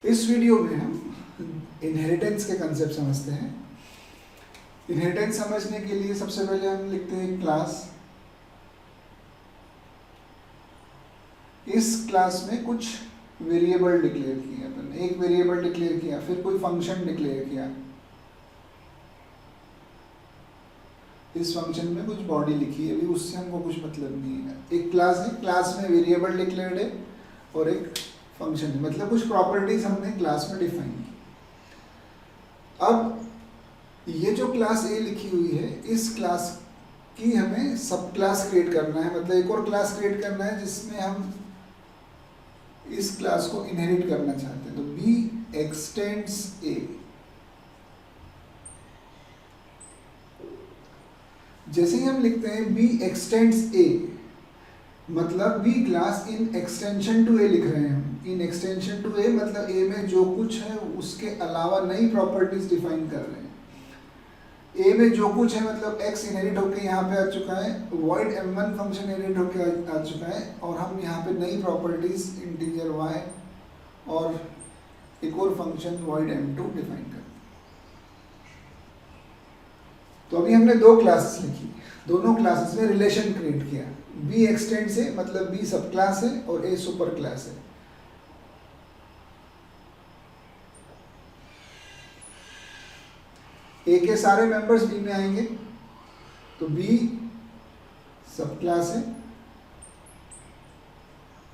इस वीडियो में हम इनहेरिटेंस के कंसेप्ट समझते हैं। इनहेरिटेंस समझने के लिए सबसे पहले हम लिखते हैं क्लास। इस क्लास में कुछ वेरिएबल डिक्लेयर किए अपन, एक वेरिएबल डिक्लेयर किया, फिर कोई फंक्शन डिक्लेयर किया। इस फंक्शन में कुछ बॉडी लिखी है, अभी उससे हमको कुछ मतलब नहीं है। एक क्लास है, क्लास में वेरिएबल डिक्लेयर्ड है और एक फंक्शन है, मतलब कुछ प्रॉपर्टीज हमने क्लास में डिफाइन की। अब ये जो क्लास ए लिखी हुई है, इस क्लास की हमें सब क्लास क्रिएट करना है, मतलब एक और क्लास क्रिएट करना है जिसमें हम इस क्लास को इनहेरिट करना चाहते हैं। तो बी एक्सटेंड्स ए, जैसे ही हम लिखते हैं बी एक्सटेंड्स ए, मतलब B class in extension to A लिख रहे हैं हम। इन एक्सटेंशन टू ए मतलब ए में जो कुछ है उसके अलावा नई प्रॉपर्टीज डिफाइन कर रहे हैं। ए में जो कुछ है मतलब x इनहेरिट होकर यहाँ पे आ चुका है, void m1 फंक्शन इनहेरिट होकर आ चुका है, और हम यहाँ पे नई प्रॉपर्टीज इंटीजर y और एक और फंक्शन void m2 डिफाइन कर। तो अभी हमने दो क्लासेस लिखी, दोनों क्लासेस में रिलेशन क्रिएट किया। b एक्सटेंड्स है मतलब b सब क्लास है और a सुपर क्लास है। ए के सारे मेंबर्स बी में आएंगे, तो बी सब क्लास है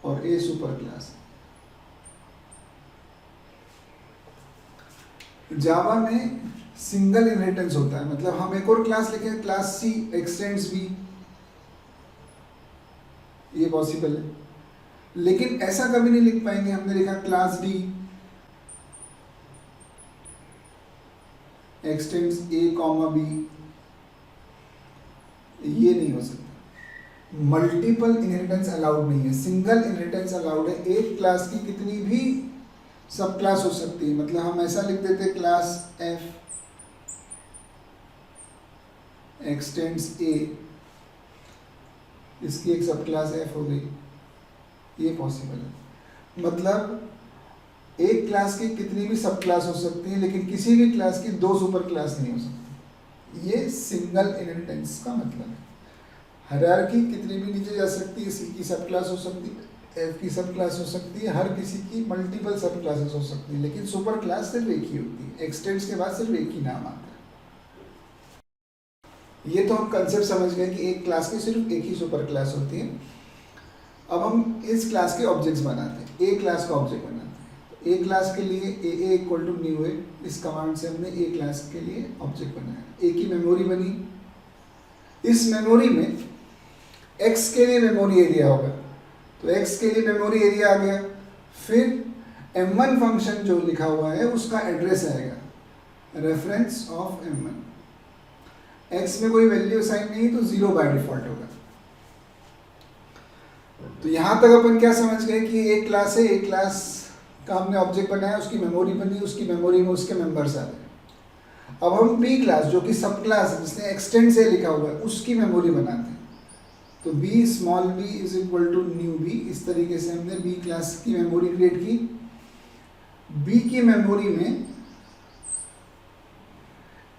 और ए सुपर क्लास है। जावा में सिंगल इनहेरिटेंस होता है, मतलब हम एक और क्लास लिखें, क्लास सी एक्सटेंड्स बी, ये पॉसिबल है। लेकिन ऐसा कभी नहीं लिख पाएंगे, हमने लिखा क्लास डी एक्सटेंड्स ए कॉमा बी, ये नहीं हो सकता। मल्टीपल इनहेरिटेंस अलाउड नहीं है, सिंगल इनहेरिटेंस अलाउड है। एक क्लास की कितनी भी सब क्लास हो सकती है, मतलब हम ऐसा लिख देते क्लास एफ एक्सटेंड्स ए, इसकी एक सब क्लास एफ हो गई, ये पॉसिबल है। मतलब एक क्लास की कितनी भी सब क्लास हो सकती है, लेकिन किसी भी क्लास की दो सुपर क्लास नहीं हो सकती। ये सिंगल इनहेरिटेंस का मतलब है। हायरार्की कितनी भी नीचे जा सकती है, सी की सब क्लास हो सकती है, एफ की सब क्लास हो सकती है, हर किसी की मल्टीपल सब क्लासेस हो सकती है, लेकिन सुपर क्लास सिर्फ एक ही होती है। एक्सटेंड्स के बाद सिर्फ एक ही नाम आता है। ये तो हम कंसेप्ट समझ गए कि एक क्लास की सिर्फ एक ही सुपर क्लास होती है। अब हम इस क्लास के ऑब्जेक्ट्स बनाते हैं, ए क्लास का ऑब्जेक्ट बनाते हैं। ए क्लास के लिए ए इक्वल टू न्यू है, इस कमांड से हमने ए क्लास के लिए ऑब्जेक्ट बनाया। ए की मेमोरी बनी, इस मेमोरी में x के लिए मेमोरी एरिया होगा, तो x के लिए मेमोरी एरिया आ गया। फिर m1 फंक्शन जो लिखा हुआ है उसका एड्रेस आएगा, रेफरेंस ऑफ m1। x में कोई वैल्यू असाइन नहीं तो 0 बाय डिफॉल्ट होगा। तो यहां तक अपन क्या समझ गए कि एक क्लास है, एक क्लास का हमने ऑब्जेक्ट बनाया, उसकी मेमोरी बनी, उसकी मेमोरी में उसके मेंबर्स आ गए। अब हम बी क्लास जो कि सब क्लास है जिसने एक्सटेंड से लिखा हुआ है उसकी मेमोरी बनाते हैं। तो B small B is equal to new B, इस तरीके से हमने बी क्लास की मेमोरी क्रिएट की। बी की मेमोरी में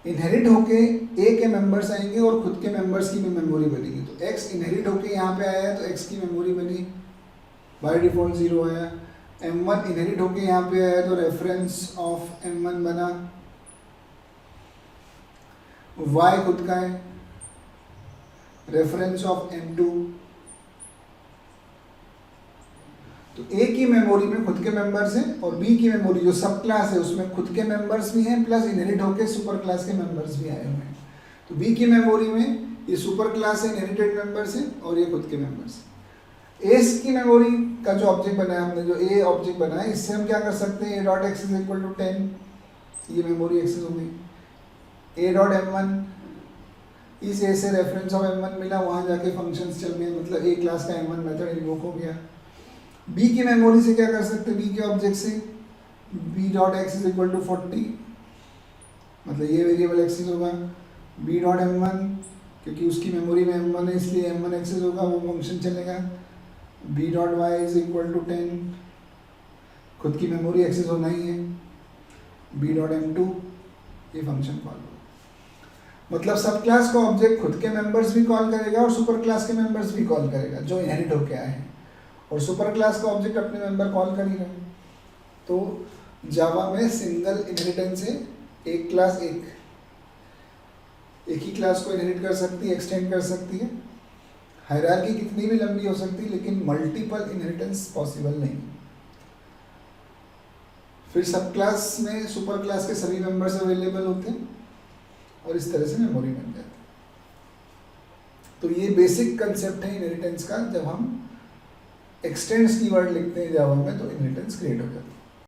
इनहेरिट होके ए के मेंबर्स आएंगे और खुद के मेंबर्स की भी मेमोरी बनेगी। तो एक्स इनहेरिट होके यहाँ पे आया है तो एक्स की मेमोरी बनी, बाय डिफॉल्ट 0 आया। m1 इनहेरिट होके यहाँ पे आया तो रेफरेंस ऑफ m1 बना। y खुद का है, रेफरेंस ऑफ m2। तो a की मेमोरी में खुद के मेंबर्स हैं और b की मेमोरी जो सब क्लास है उसमें खुद के मेंबर्स भी हैं, प्लस इनहेरिट होके सुपर क्लास के मेंबर्स भी आए हुए हैं। तो b की मेमोरी में ये सुपर क्लास है, इनहेरिटेड मेंबर्स हैं, और ये खुद के मेंबर्स हैं। एस की मेमोरी का जो ऑब्जेक्ट बनाया हमने, जो ए ऑब्जेक्ट बनाया, इससे हम क्या कर सकते हैं, A dot X is equal to 10, ये मेमोरी एक्सेस हो गई। ए डॉट m1, इस ए से रेफरेंस ऑफ m1 मिला, वहाँ जाके फंक्शंस चल गए, मतलब ए क्लास का m1 मेथड इन्वोक हो गया। बी की मेमोरी से क्या कर सकते हैं, बी के ऑब्जेक्ट से B dot X is equal to 40, मतलब ये वेरिएबल एक्सेस होगा। बी डॉट m1, क्योंकि उसकी मेमोरी में m1 है इसलिए m1 एक्सेस होगा, वो फंक्शन चलेगा। b dot Y is equal to 10, खुद की मेमोरी एक्सेस होना ही है, b.m2 ये फंक्शन कॉल होगा। मतलब सब क्लास का ऑब्जेक्ट खुद के मेंबर्स भी कॉल करेगा और सुपर क्लास के मेंबर्स भी कॉल करेगा जो इनहेरिट होके आए हैं, और सुपर क्लास का ऑब्जेक्ट अपने मेंबर कॉल कर ही रहे हैं। तो जावा में सिंगल इनहेरिटेंस है, एक क्लास एक ही क्लास को इनहेरिट कर सकती है, एक्सटेंड कर सकती है। हायरार्की कितनी भी लंबी हो सकती है लेकिन मल्टीपल इनहेरिटेंस पॉसिबल नहीं। फिर सब क्लास में सुपर क्लास के सभी मेंबर्स अवेलेबल होते हैं और इस तरह से मेमोरी बन जाती है। तो ये बेसिक कंसेप्ट है इनहेरिटेंस का। जब हम एक्सटेंड्स कीवर्ड लिखते हैं जावा में तो इनहेरिटेंस क्रिएट हो जाता है।